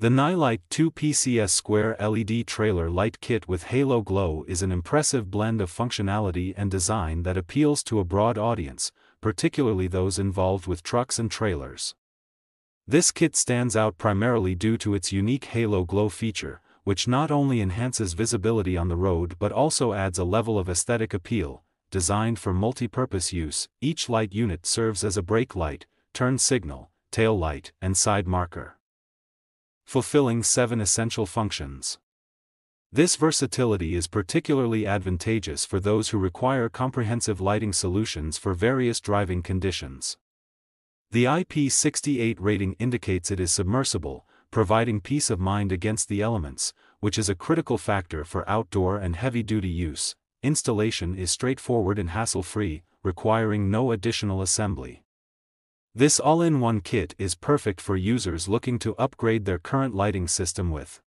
The Nilight 2 PCS Square LED Trailer Light Kit with Halo Glow is an impressive blend of functionality and design that appeals to a broad audience, particularly those involved with trucks and trailers. This kit stands out primarily due to its unique Halo Glow feature, which not only enhances visibility on the road but also adds a level of aesthetic appeal. Designed for multi-purpose use, each light unit serves as a brake light, turn signal, tail light, and side marker, fulfilling 7 essential functions. This versatility is particularly advantageous for those who require comprehensive lighting solutions for various driving conditions. The IP68 rating indicates it is submersible, providing peace of mind against the elements, which is a critical factor for outdoor and heavy-duty use. Installation is straightforward and hassle-free, requiring no additional assembly. This all-in-one kit is perfect for users looking to upgrade their current lighting system with